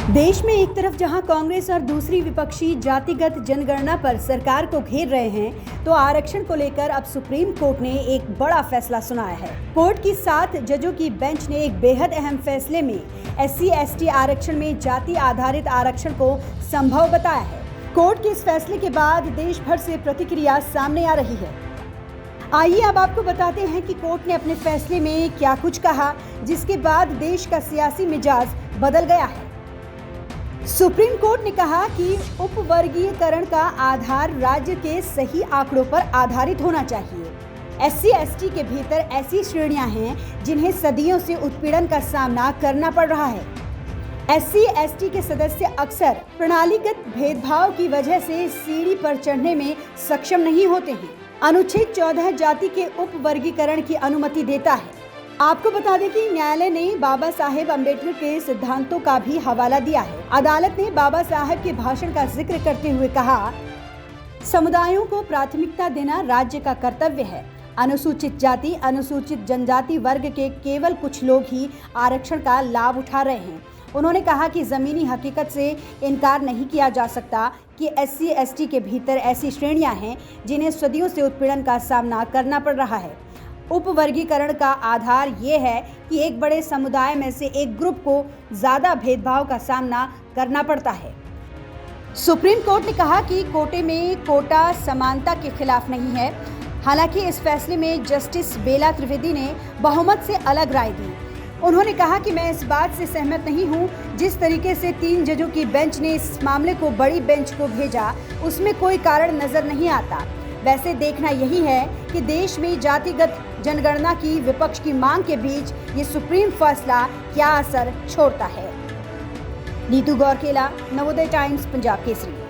देश में एक तरफ जहां कांग्रेस और दूसरी विपक्षी जातिगत जनगणना पर सरकार को घेर रहे हैं, तो आरक्षण को लेकर अब सुप्रीम कोर्ट ने एक बड़ा फैसला सुनाया है। कोर्ट की 7 जजों की बेंच ने एक बेहद अहम फैसले में SC/ST आरक्षण में जाति आधारित आरक्षण को संभव बताया है। कोर्ट के इस फैसले के बाद देश भर से प्रतिक्रिया सामने आ रही है। आइए अब आपको बताते हैं कि कोर्ट ने अपने फैसले में क्या कुछ कहा, जिसके बाद देश का सियासी मिजाज बदल गया है। सुप्रीम कोर्ट ने कहा कि उपवर्गीकरण का आधार राज्य के सही आंकड़ों पर आधारित होना चाहिए। SC/ST के भीतर ऐसी श्रेणियां हैं जिन्हें सदियों से उत्पीड़न का सामना करना पड़ रहा है। SC/ST के सदस्य अक्सर प्रणालीगत भेदभाव की वजह से सीढ़ी पर चढ़ने में सक्षम नहीं होते हैं। अनुच्छेद 14 जाति के उपवर्गीकरण की अनुमति देता है। आपको बता दें कि न्यायालय ने बाबा साहेब अम्बेडकर के सिद्धांतों का भी हवाला दिया है। अदालत ने बाबा साहेब के भाषण का जिक्र करते हुए कहा, समुदायों को प्राथमिकता देना राज्य का कर्तव्य है। अनुसूचित जाति, अनुसूचित जनजाति वर्ग के केवल कुछ लोग ही आरक्षण का लाभ उठा रहे हैं। उन्होंने कहा कि जमीनी हकीकत से इनकार नहीं किया जा सकता कि SC/ST के भीतर ऐसी श्रेणियां हैं जिन्हें सदियों से उत्पीड़न का सामना करना पड़ रहा है। उपवर्गीकरण का आधार ये है कि एक बड़े समुदाय में से एक ग्रुप को ज़्यादा भेदभाव का सामना करना पड़ता है। सुप्रीम कोर्ट ने कहा कि कोटे में कोटा समानता के खिलाफ नहीं है। हालांकि इस फैसले में जस्टिस बेला त्रिवेदी ने बहुमत से अलग राय दी। उन्होंने कहा कि मैं इस बात से सहमत नहीं हूं, जिस तरीके से 3 जजों की बेंच ने इस मामले को बड़ी बेंच को भेजा, उसमें कोई कारण नजर नहीं आता। वैसे देखना यही है कि देश में जातिगत जनगणना की विपक्ष की मांग के बीच ये सुप्रीम फैसला क्या असर छोड़ता है। नीतू गौरकेला, नवोदय टाइम्स, पंजाब केसरी।